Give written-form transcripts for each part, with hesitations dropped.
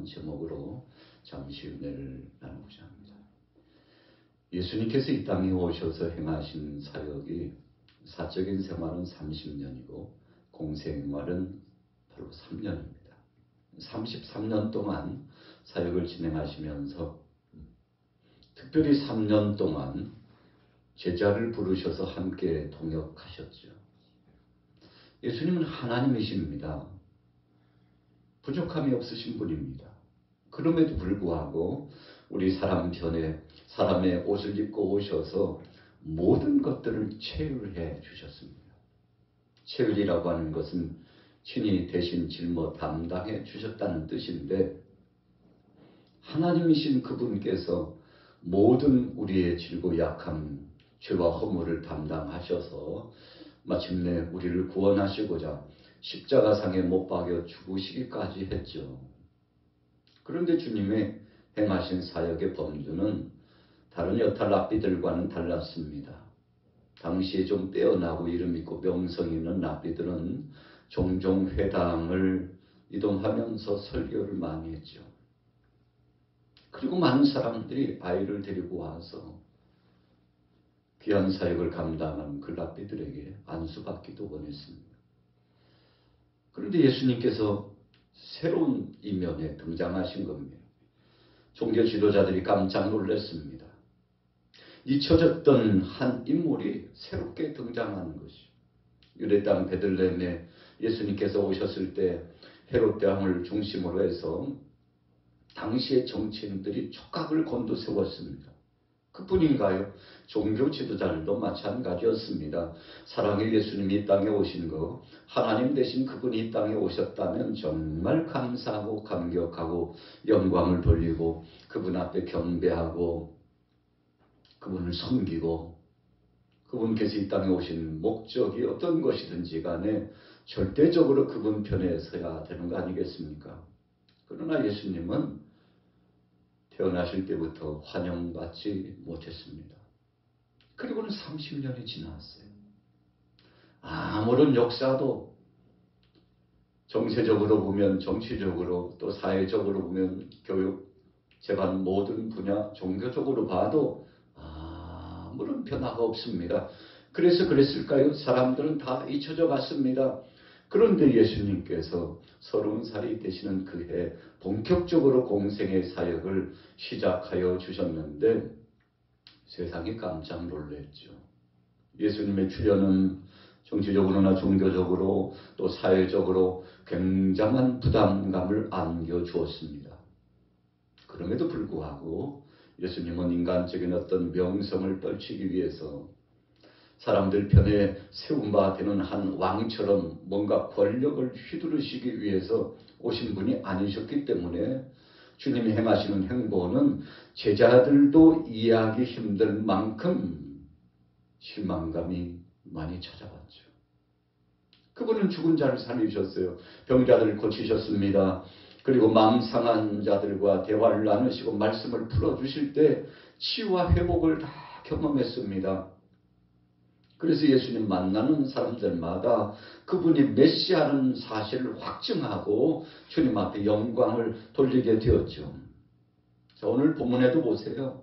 하는 제목으로 잠시 은혜를 나누고자 합니다. 예수님께서 이 땅에 오셔서 행하신 사역이 사적인 생활은 30년이고 공생활은 바로 3년입니다. 33년 동안 사역을 진행하시면서 특별히 3년 동안 제자를 부르셔서 함께 동역하셨죠. 예수님은 하나님이십니다. 부족함이 없으신 분입니다. 그럼에도 불구하고 우리 사람 편에 사람의 옷을 입고 오셔서 모든 것들을 체휼해 주셨습니다. 체휼이라고 하는 것은 친히 대신 짊어 담당해 주셨다는 뜻인데, 하나님이신 그분께서 모든 우리의 질고 약함, 죄와 허물을 담당하셔서 마침내 우리를 구원하시고자 십자가상에 못 박여 죽으시기까지 했죠. 그런데 주님의 행하신 사역의 범주는 다른 여타 랍비들과는 달랐습니다. 당시에 좀 빼어나고 이름 있고 명성 있는 랍비들은 종종 회당을 이동하면서 설교를 많이 했죠. 그리고 많은 사람들이 아이를 데리고 와서 귀한 사역을 감당한 그 랍비들에게 안수받기도 원했습니다. 그런데 예수님께서 새로운 이면에 등장하신 겁니다. 종교 지도자들이 깜짝 놀랐습니다. 잊혀졌던 한 인물이 새롭게 등장하는 것이죠. 유대 땅 베들레헴에 예수님께서 오셨을 때 헤롯 왕을 중심으로 해서 당시의 정치인들이 촉각을 곤두세웠습니다. 그뿐인가요? 종교 지도자들도 마찬가지였습니다. 사랑의 예수님이 이 땅에 오신 거, 하나님 대신 그분이 이 땅에 오셨다면 정말 감사하고 감격하고 영광을 돌리고 그분 앞에 경배하고 그분을 섬기고, 그분께서 이 땅에 오신 목적이 어떤 것이든지 간에 절대적으로 그분 편에 서야 되는 거 아니겠습니까? 그러나 예수님은 태어나실 때부터 환영받지 못했습니다. 그리고는 30년이 지났어요. 아무런 역사도 정세적으로 보면, 정치적으로 또 사회적으로 보면, 교육, 재반 모든 분야, 종교적으로 봐도 아무런 변화가 없습니다. 그래서 그랬을까요? 사람들은 다 잊혀져 갔습니다. 그런데 예수님께서 30살이 되시는 그해 본격적으로 공생의 사역을 시작하여 주셨는데 세상이 깜짝 놀랐죠. 예수님의 출현은 정치적으로나 종교적으로 또 사회적으로 굉장한 부담감을 안겨주었습니다. 그럼에도 불구하고 예수님은 인간적인 어떤 명성을 떨치기 위해서 사람들 편에 세운 바 되는 한 왕처럼 뭔가 권력을 휘두르시기 위해서 오신 분이 아니셨기 때문에 주님이 행하시는 행보는 제자들도 이해하기 힘들 만큼 실망감이 많이 찾아왔죠. 그분은 죽은 자를 살리셨어요. 병자들을 고치셨습니다. 그리고 마음 상한 자들과 대화를 나누시고 말씀을 풀어주실 때 치유와 회복을 다 경험했습니다. 그래서 예수님 만나는 사람들마다 그분이 메시아라는 사실을 확증하고 주님 앞에 영광을 돌리게 되었죠. 자, 오늘 본문에도 보세요.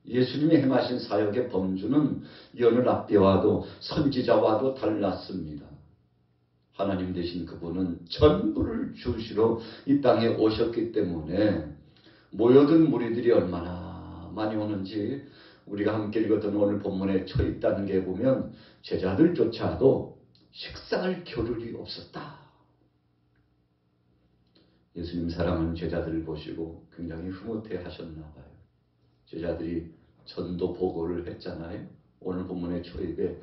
예수님이 행하신 사역의 범주는 여느 랍비와도 선지자와도 달랐습니다. 하나님 되신 그분은 전부를 주시러 이 땅에 오셨기 때문에 모여든 무리들이 얼마나 많이 오는지 우리가 함께 읽었던 오늘 본문의 첫 단계에 보면 제자들조차도 식사할 겨를이 없었다. 예수님 사랑하는 제자들을 보시고 굉장히 흐뭇해 하셨나 봐요. 제자들이 전도 보고를 했잖아요. 오늘 본문의 초입에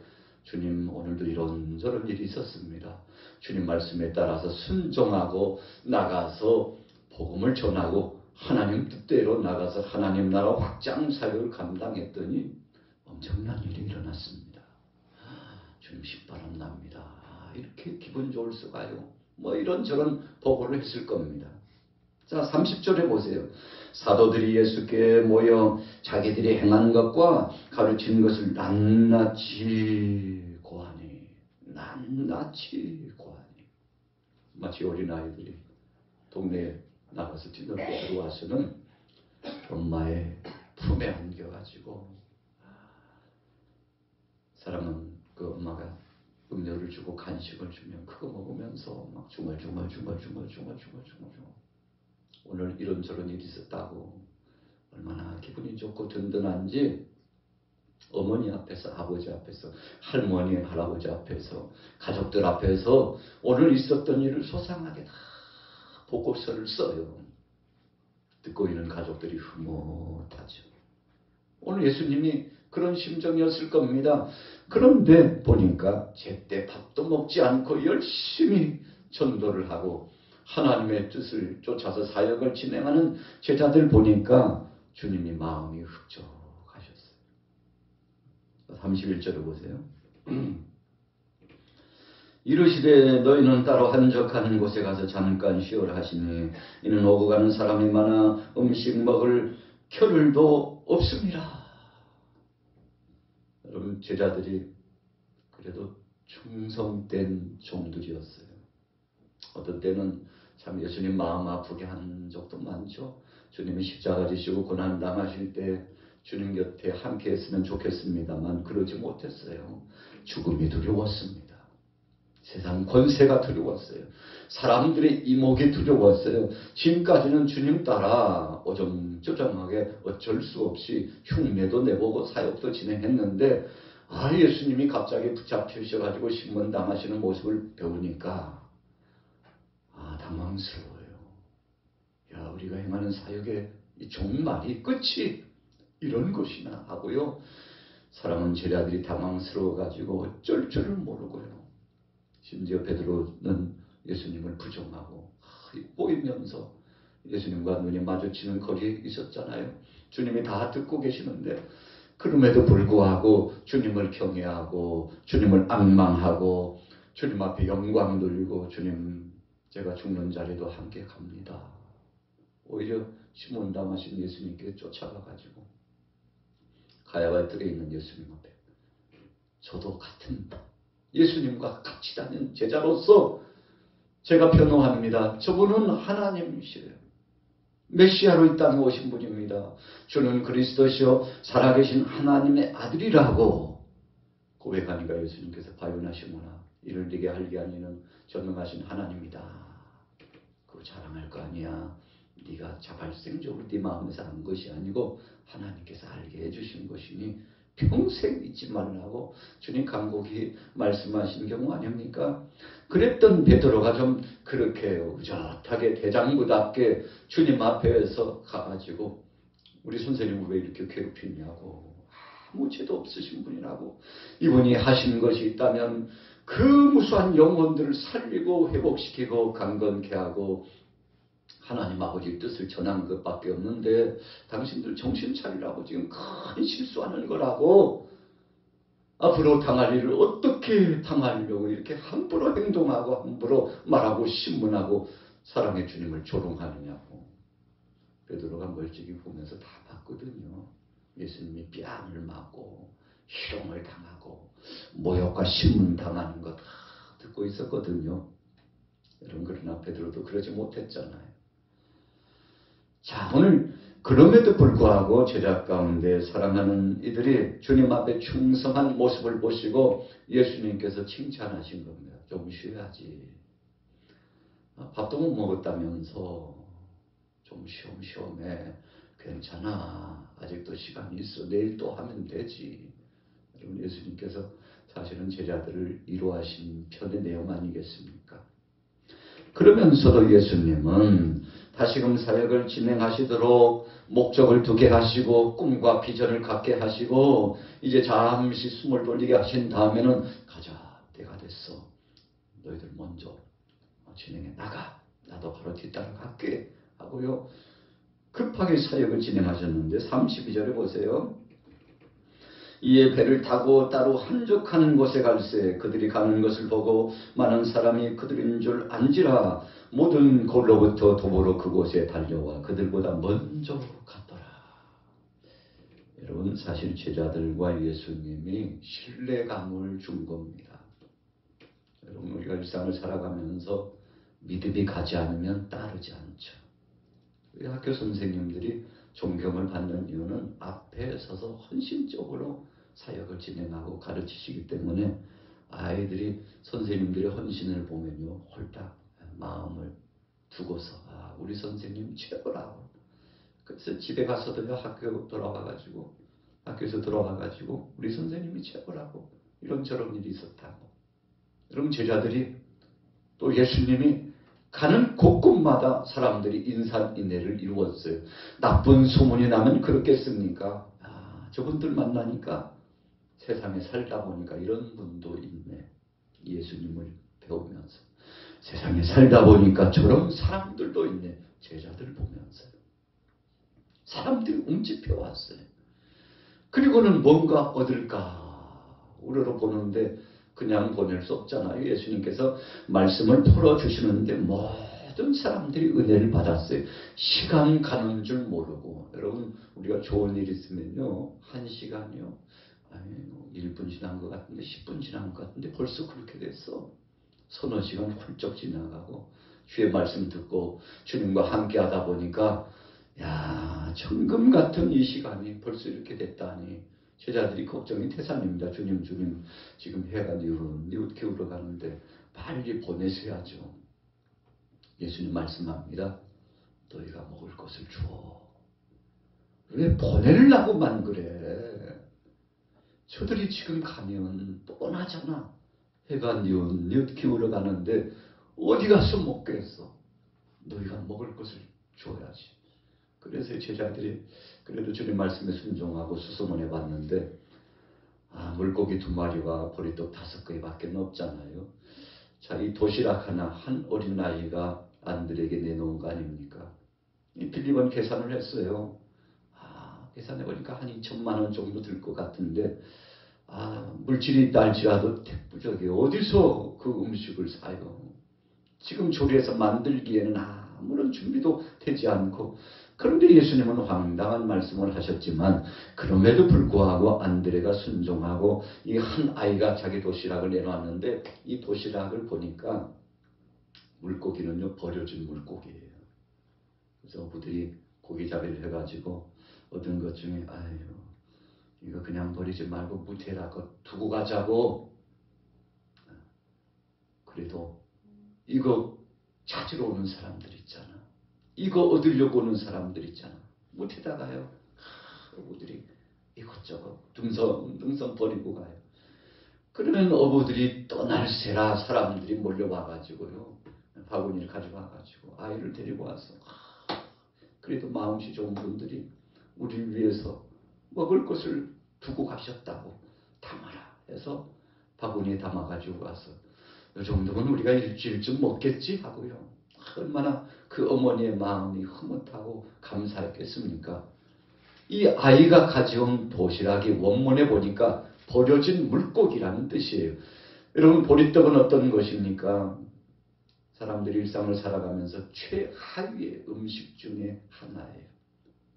주님 오늘도 이런저런 일이 있었습니다. 주님 말씀에 따라서 순종하고 나가서 복음을 전하고 하나님 뜻대로 나가서 하나님 나라 확장 사역을 감당했더니 엄청난 일이 일어났습니다. 주님 신바람 납니다. 이렇게 기분 좋을 수가요. 뭐 이런저런 보고를 했을 겁니다. 자, 30절에 보세요. 사도들이 예수께 모여 자기들이 행한 것과 가르친 것을 낱낱이 고하니, 낱낱이 고하니. 마치 어린아이들이 동네에 나가서 뒤늦게 들어와서는 엄마의 품에 안겨가지고, 사람은 그 엄마가 음료를 주고 간식을 주면 그거 먹으면서 막 중얼중얼 오늘 이런저런 일이 있었다고 얼마나 기분이 좋고 든든한지 어머니 앞에서, 아버지 앞에서, 할머니, 할아버지 앞에서, 가족들 앞에서 오늘 있었던 일을 소상하게 다 보고서를 써요. 듣고 있는 가족들이 흐뭇하죠. 오늘 예수님이 그런 심정이었을 겁니다. 그런데 보니까 제때 밥도 먹지 않고 열심히 전도를 하고 하나님의 뜻을 쫓아서 사역을 진행하는 제자들 보니까 주님이 마음이 흡족하셨어요. 31절을 보세요. 이르시되 너희는 따로 한적한 곳에 가서 잠깐 쉬어라 하시니 이는 오고 가는 사람이 많아 음식 먹을 겨를도 없습니다. 여러분, 제자들이 그래도 충성된 종들이었어요. 어떤 때는 참 예수님 마음 아프게 한 적도 많죠. 주님이 십자가 지시고 고난 당하실 때 주님 곁에 함께 했으면 좋겠습니다만 그러지 못했어요. 죽음이 두려웠습니다. 세상 권세가 두려웠어요. 사람들의 이목이 두려웠어요. 지금까지는 주님 따라 어정쩡하게 어쩔 수 없이 흉내도 내보고 사역도 진행했는데 예수님이 갑자기 붙잡히셔가지고 신문 당하시는 모습을 배우니까 당황스러워요. 우리가 행하는 사역의 이 종말이 끝이 이런 것이나 하고요. 사람은 제자들이 당황스러워가지고 어쩔 줄을 모르고요. 심지어 베드로는 예수님을 부정하고 보이면서 예수님과 눈이 마주치는 거리에 있었잖아요. 주님이 다 듣고 계시는데 그럼에도 불구하고 주님을 경외하고 주님을 앙망하고 주님 앞에 영광 돌리고 주님 제가 죽는 자리도 함께 갑니다. 오히려 시몬 담하신 예수님께 쫓아가가지고 가야바에 들어있는 예수님 앞에 저도 같은 예수님과 같이 다니는 제자로서 제가 변호합니다. 저분은 하나님이시래요. 메시아로 이 땅에 오신 분입니다. 주는 그리스도시요 살아계신 하나님의 아들이라고 고백하니까 예수님께서 바요나시모나 이를 네게 알게 하니는 전능하신 하나님이다. 그거 자랑할 거 아니야. 네가 자발생적으로 네 마음에서 한 것이 아니고 하나님께서 알게 해주신 것이니 평생 잊지 말라고 주님 간곡히 말씀하신 경우 아닙니까? 그랬던 베드로가 좀 그렇게 의젓하게 대장부답게 주님 앞에서 가가지고 우리 선생님을 왜 이렇게 괴롭히냐고, 아무 죄도 없으신 분이라고, 이분이 하신 것이 있다면 그 무수한 영혼들을 살리고 회복시키고 강건케 하고 하나님 아버지 뜻을 전한 것밖에 없는데 당신들 정신 차리라고 지금 큰 실수하는 거라고, 앞으로 당할 일을 어떻게 당하려고 이렇게 함부로 행동하고 함부로 말하고 신문하고 사랑의 주님을 조롱하느냐고. 베드로가 멀찍이 보면서 다 봤거든요. 예수님이 뺨을 맞고 희롱을 당하고 모욕과 신문 당하는 거 다 듣고 있었거든요. 여러분, 그러나 베드로도 그러지 못했잖아요. 자, 오늘 그럼에도 불구하고 제자 가운데 사랑하는 이들이 주님 앞에 충성한 모습을 보시고 예수님께서 칭찬하신 겁니다. 좀 쉬어야지. 밥도 못 먹었다면서 좀 쉬엄쉬엄해. 괜찮아. 아직도 시간이 있어. 내일 또 하면 되지. 여러분, 예수님께서 사실은 제자들을 위로하신 편의 내용 아니겠습니까? 그러면서도 예수님은 다시금 사역을 진행하시도록 목적을 두게 하시고 꿈과 비전을 갖게 하시고 이제 잠시 숨을 돌리게 하신 다음에는 가자, 때가 됐어. 너희들 먼저 진행해 나가. 나도 바로 뒤따라 갈게 하고요. 급하게 사역을 진행하셨는데 32절에 보세요. 이에 배를 타고 따로 한적한 곳에 갈새 그들이 가는 것을 보고 많은 사람이 그들인 줄 안지라 모든 골로부터 도보로 그곳에 달려와 그들보다 먼저 갔더라. 여러분, 사실 제자들과 예수님이 신뢰감을 준 겁니다. 여러분, 우리가 일상을 살아가면서 믿음이 가지 않으면 따르지 않죠. 우리 학교 선생님들이 존경을 받는 이유는 앞에 서서 헌신적으로 사역을 진행하고 가르치시기 때문에 아이들이 선생님들의 헌신을 보면요 홀딱 마음을 두고서 우리 선생님 최고라고. 그래서 집에 가서도요 학교에서 돌아와가지고 우리 선생님이 최고라고 이런저런 일이 있었다고. 여러분 제자들이 또 예수님이 가는 곳곳마다 사람들이 인산인해를 이루었어요. 나쁜 소문이 나면 그렇겠습니까? 저분들 만나니까 세상에 살다 보니까 이런 분도 있네. 예수님을 배우면서 세상에 살다 보니까 저런 사람들도 있네. 제자들 보면서 사람들이 움집혀 왔어요. 그리고는 뭔가 얻을까 우러러보는데 그냥 보낼 수 없잖아요. 예수님께서 말씀을 풀어주시는데 모든 사람들이 은혜를 받았어요. 시간 가는 줄 모르고. 여러분 우리가 좋은 일 있으면요 1시간이요 1분 지난 것 같은데 10분 지난 것 같은데 벌써 그렇게 됐어. 서너 시간 훌쩍 지나가고 주의 말씀 듣고 주님과 함께 하다 보니까 천금 같은 이 시간이 벌써 이렇게 됐다니. 제자들이 걱정이 태산입니다. 주님 지금 해가 뉘우게 울어가는데 빨리 보내셔야죠. 예수님 말씀합니다. 너희가 먹을 것을 줘. 왜 보내려고만 그래. 저들이 지금 가면 뻔하잖아. 해가 뉘우게 울어가는데 어디 가서 먹겠어. 너희가 먹을 것을 줘야지. 그래서 제자들이 그래도 주님 말씀에 순종하고 수소문해 봤는데 물고기 2마리와 보리떡 5개밖에 없잖아요. 자, 이 도시락 하나 한 어린아이가 안드레에게 내놓은 거 아닙니까? 이 빌립은 계산을 했어요. 계산해 보니까 한 2천만 원 정도 들 것 같은데 물질이 있다 할지라도 택부족이 어디서 그 음식을 사요? 지금 조리해서 만들기에는 아무런 준비도 되지 않고. 그런데 예수님은 황당한 말씀을 하셨지만 그럼에도 불구하고 안드레가 순종하고 이 한 아이가 자기 도시락을 내놓았는데 이 도시락을 보니까 물고기는요 버려진 물고기예요. 그래서 어부들이 고기잡이를 해가지고 얻은 것 중에 이거 그냥 버리지 말고 무태라고 두고 가자고. 그래도 이거 찾으러 오는 사람들 있잖아. 이거 얻으려고 오는 사람들 있잖아. 못해다가요. 어부들이 이것저것 둥성둥성 버리고 가요. 그러면 어부들이 떠날세라 사람들이 몰려와가지고요. 바구니를 가져와가지고 아이를 데리고 와서 그래도 마음씨 좋은 분들이 우리를 위해서 먹을 것을 두고 가셨다고 담아라 해서 바구니에 담아가지고 와서 이 정도면 우리가 일주일쯤 먹겠지 하고요. 얼마나 그 어머니의 마음이 흐뭇하고 감사했겠습니까? 이 아이가 가져온 도시락이 원문에 보니까 버려진 물고기라는 뜻이에요. 여러분 보리떡은 어떤 것입니까? 사람들이 일상을 살아가면서 최하위의 음식 중에 하나예요.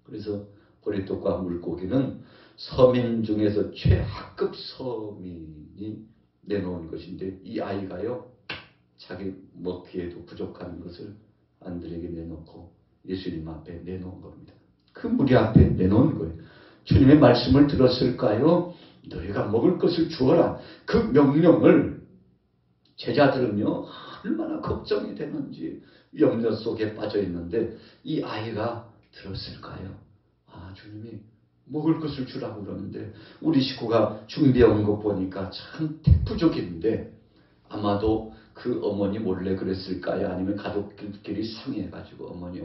그래서 보리떡과 물고기는 서민 중에서 최하급 서민이 내놓은 것인데 이 아이가요 자기 먹기에도 부족한 것을 안드레에게 내놓고 예수님 앞에 내놓은 겁니다. 그 무리 앞에 내놓은 거예요. 주님의 말씀을 들었을까요? 너희가 먹을 것을 주어라. 그 명령을 제자들은요 얼마나 걱정이 되는지 염려 속에 빠져 있는데 이 아이가 들었을까요? 주님이 먹을 것을 주라고 그러는데 우리 식구가 준비해온 거 보니까 참 부족인데 아마도 그 어머니 몰래 그랬을까요? 아니면 가족들끼리 상의해가지고 어머니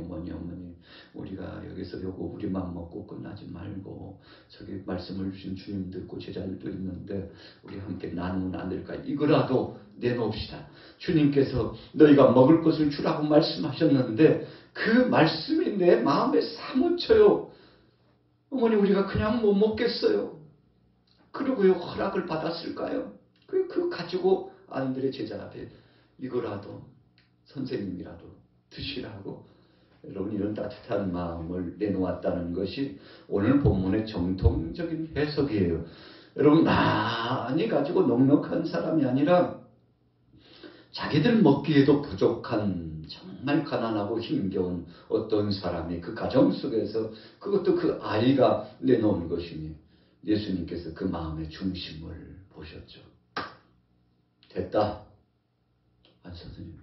우리가 여기서 요거 우리만 먹고 끝나지 말고 저기 말씀을 주신 주님 듣고 제자들도 있는데 우리 함께 나누면 안 될까요? 이거라도 내놓읍시다. 주님께서 너희가 먹을 것을 주라고 말씀하셨는데 그 말씀이 내 마음에 사무쳐요. 어머니 우리가 그냥 못 먹겠어요. 그리고요 허락을 받았을까요? 그 가지고 안드레 제자 앞에 이거라도 선생님이라도 드시라고 여러분 이런 따뜻한 마음을 내놓았다는 것이 오늘 본문의 정통적인 해석이에요. 여러분 많이 가지고 넉넉한 사람이 아니라 자기들 먹기에도 부족한 정말 가난하고 힘겨운 어떤 사람이 그 가정 속에서 그것도 그 아이가 내놓은 것이니 예수님께서 그 마음의 중심을 보셨죠. 됐다. 안 선생님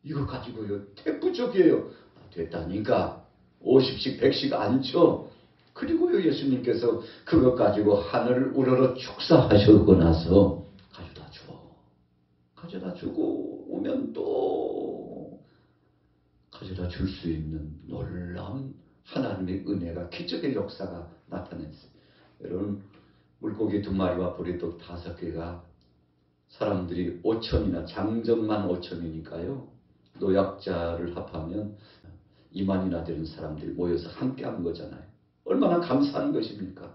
이거 가지고요 태부족이에요. 됐다니까 50씩 100씩 안 쳐. 그리고요 예수님께서 그것 가지고 하늘을 우러러 축사하시고 나서 가져다 줘. 가져다 주고 오면 또 가져다 줄 수 있는 놀라운 하나님의 은혜가 기적의 역사가 나타났어요. 여러분 물고기 2마리와 보리떡 5개가 사람들이 5천이나 장정만 5천이니까요. 노약자를 합하면 2만이나 되는 사람들이 모여서 함께 한 거잖아요. 얼마나 감사한 것입니까?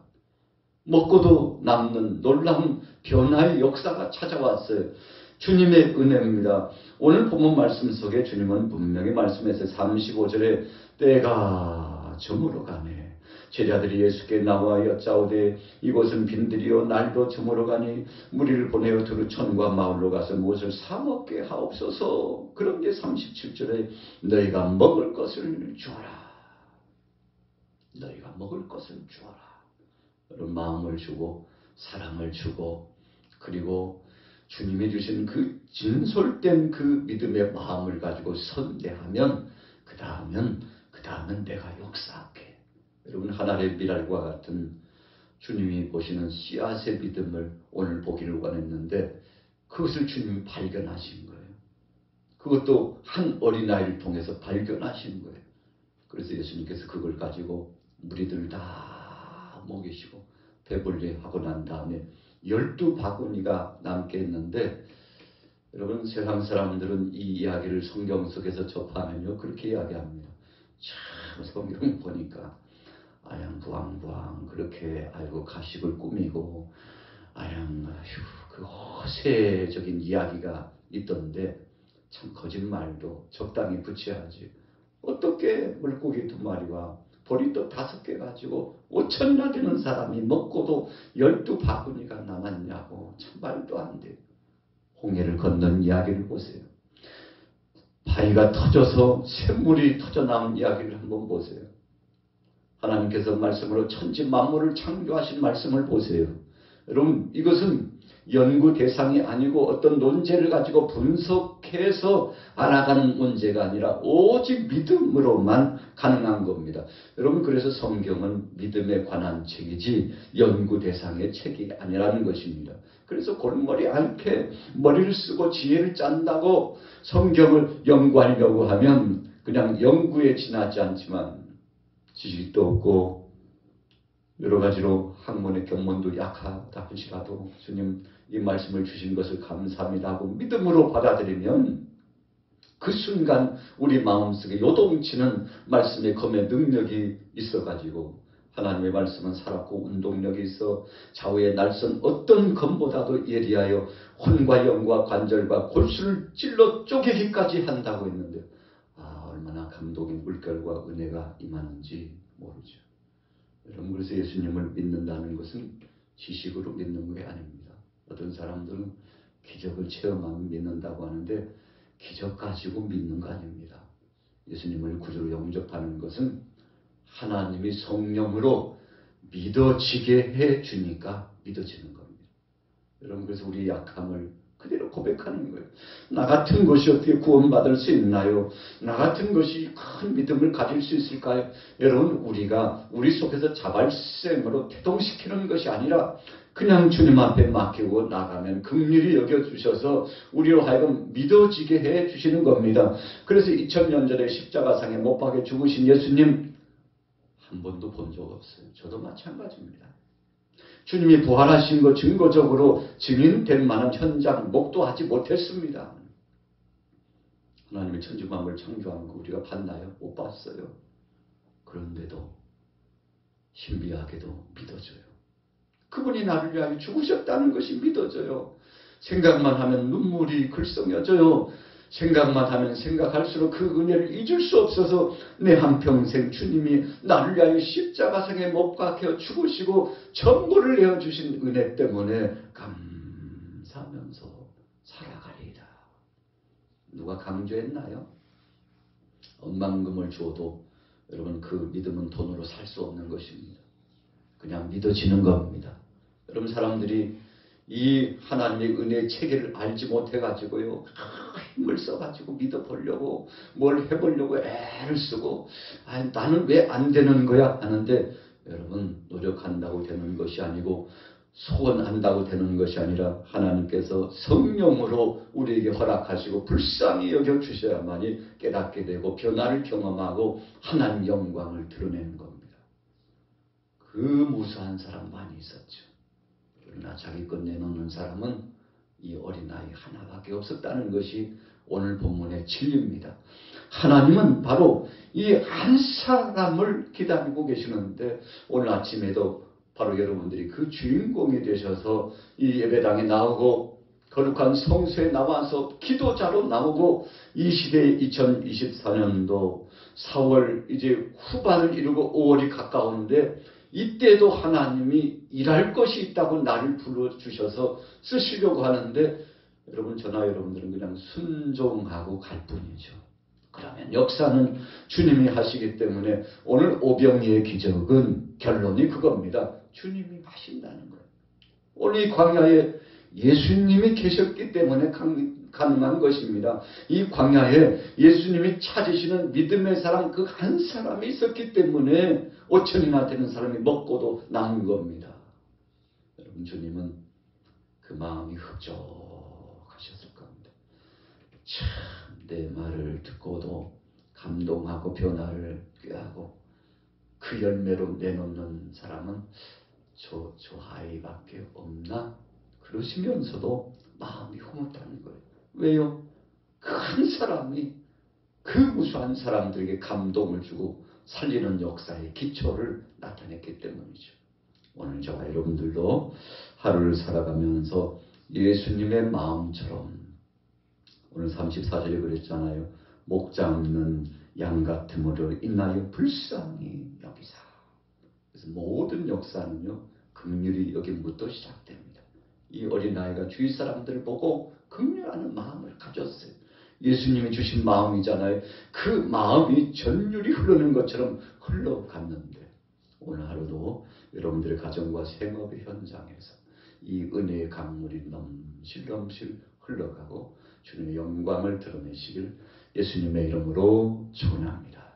먹고도 남는 놀라운 변화의 역사가 찾아왔어요. 주님의 은혜입니다. 오늘 본문 말씀 속에 주님은 분명히 말씀해서 35절에 때가 저물어 가네. 제자들이 예수께 나와 여짜오되 이곳은 빈들이요 날도 저물어 가니 무리를 보내어 두루 촌과 마을로 가서 무엇을 사 먹게 하옵소서. 그런데 37절에 너희가 먹을 것을 주어라. 너희가 먹을 것을 주어라. 여러분 마음을 주고 사랑을 주고 그리고 주님이 주신 그 진솔된 그 믿음의 마음을 가지고 선대하면 그 다음은 내가 역사할게. 여러분 하나의 미랄과 같은 주님이 보시는 씨앗의 믿음을 오늘 보기를 원했는데 그것을 주님이 발견하신 거예요. 그것도 한 어린아이를 통해서 발견하신 거예요. 그래서 예수님께서 그걸 가지고 무리들을 다 먹이시고 배불리 하고 난 다음에 12바구니가 남게 했는데 여러분 세상 사람들은 이 이야기를 성경 속에서 접하면요 그렇게 이야기합니다. 참 성경 보니까 아양부왕부왕 그렇게 알고 가식을 꾸미고 그 허세적인 이야기가 있던데 참 거짓말도 적당히 붙여야지. 어떻게 물고기 2마리와 보리떡 5개 가지고 5천이나 되는 사람이 먹고도 12바구니가 남았냐고. 참 말도 안 돼요. 홍해를 건넌 이야기를 보세요. 바위가 터져서 샘물이 터져 나온 이야기를 한번 보세요. 하나님께서 말씀으로 천지 만물을 창조하신 말씀을 보세요. 여러분 이것은 연구 대상이 아니고 어떤 논제를 가지고 분석해서 알아가는 문제가 아니라 오직 믿음으로만 가능한 겁니다. 여러분 그래서 성경은 믿음에 관한 책이지 연구 대상의 책이 아니라는 것입니다. 그래서 골머리 앓게 머리를 쓰고 지혜를 짠다고 성경을 연구하려고 하면 그냥 연구에 지나지 않지만 지식도 없고 여러 가지로 학문의 견문도 약하다 할지라도 주님 이 말씀을 주신 것을 감사합니다 하고 믿음으로 받아들이면 그 순간 우리 마음속에 요동치는 말씀의 검의 능력이 있어가지고 하나님의 말씀은 살았고 운동력이 있어 좌우의 날선 어떤 검보다도 예리하여 혼과 영과 관절과 골수를 찔러 쪼개기까지 한다고 했는데 얼마나 감동의 물결과 은혜가 임하는지 모르죠. 여러분 그래서 예수님을 믿는다는 것은 지식으로 믿는 게 아닙니다. 어떤 사람들은 기적을 체험하면 믿는다고 하는데 기적 가지고 믿는 거 아닙니다. 예수님을 구주로 영접하는 것은 하나님이 성령으로 믿어지게 해주니까 믿어지는 겁니다. 여러분 그래서 우리 약함을 그대로 고백하는 거예요. 나 같은 것이 어떻게 구원받을 수 있나요? 나 같은 것이 큰 믿음을 가질 수 있을까요? 여러분 우리가 우리 속에서 자발성으로 태동시키는 것이 아니라 그냥 주님 앞에 맡기고 나가면 긍휼히 여겨주셔서 우리로 하여금 믿어지게 해주시는 겁니다. 그래서 2000년 전에 십자가상에 못 박혀 죽으신 예수님 한 번도 본 적 없어요. 저도 마찬가지입니다. 주님이 부활하신 것 증거적으로 증인될 만한 현장 목도하지 못했습니다. 하나님의 천지만물을 창조한 거 우리가 봤나요? 못 봤어요. 그런데도 신비하게도 믿어져요. 그분이 나를 위하여 죽으셨다는 것이 믿어져요. 생각만 하면 눈물이 글썽여져요. 생각만 하면 생각할수록 그 은혜를 잊을 수 없어서 내 한평생 주님이 나를 위하여 십자가상에 못 박혀 죽으시고 전부를 내어주신 은혜 때문에 감사하면서 살아가리이다. 누가 강조했나요? 억만금을 주어도 여러분 그 믿음은 돈으로 살 수 없는 것입니다. 그냥 믿어지는 겁니다. 여러분 사람들이 이 하나님의 은혜의 체계를 알지 못해가지고요. 힘을 써가지고 믿어보려고 뭘 해보려고 애를 쓰고 나는 왜 안 되는 거야 하는데 여러분 노력한다고 되는 것이 아니고 소원한다고 되는 것이 아니라 하나님께서 성령으로 우리에게 허락하시고 불쌍히 여겨주셔야만이 깨닫게 되고 변화를 경험하고 하나님 영광을 드러내는 겁니다. 그 무수한 사람 많이 있었죠. 그러나 자기 것 내놓는 사람은 이 어린아이 하나밖에 없었다는 것이 오늘 본문의 진리입니다. 하나님은 바로 이 한 사람을 기다리고 계시는데 오늘 아침에도 바로 여러분들이 그 주인공이 되셔서 이 예배당에 나오고 거룩한 성소에 나와서 기도자로 나오고 이 시대의 2024년도 4월 이제 후반을 이루고 5월이 가까운데 이때도 하나님이 일할 것이 있다고 나를 불러주셔서 쓰시려고 하는데 여러분 저나 여러분들은 그냥 순종하고 갈 뿐이죠. 그러면 역사는 주님이 하시기 때문에 오늘 오병이의 기적은 결론이 그겁니다. 주님이 하신다는 거예요. 오늘 이 광야에 예수님이 계셨기 때문에 가능한 것입니다. 이 광야에 예수님이 찾으시는 믿음의 사람 그 한 사람이 있었기 때문에 5천이나 되는 사람이 먹고도 남은 겁니다. 여러분 주님은 그 마음이 흡족하셨을 겁니다. 참 내 말을 듣고도 감동하고 변화를 꾀하고 그 열매로 내놓는 사람은 저 아이밖에 없나? 그러시면서도 마음이 흐뭇하는 거예요. 왜요? 그 한 사람이 그 무수한 사람들에게 감동을 주고 살리는 역사의 기초를 나타냈기 때문이죠. 오늘 저와 여러분들도 하루를 살아가면서 예수님의 마음처럼 오늘 34절에 그랬잖아요. 목자 없는 양 같음으로 인하여 불쌍히 여기사. 그래서 모든 역사는요. 긍휼히 여김부터 시작됩니다. 이 어린아이가 주위 사람들을 보고 긍휼하는 마음을 가졌어요. 예수님이 주신 마음이잖아요. 그 마음이 전율이 흐르는 것처럼 흘러갔는데 오늘 하루도 여러분들의 가정과 생업의 현장에서 이 은혜의 강물이 넘실넘실 흘러가고 주님의 영광을 드러내시길 예수님의 이름으로 축원합니다.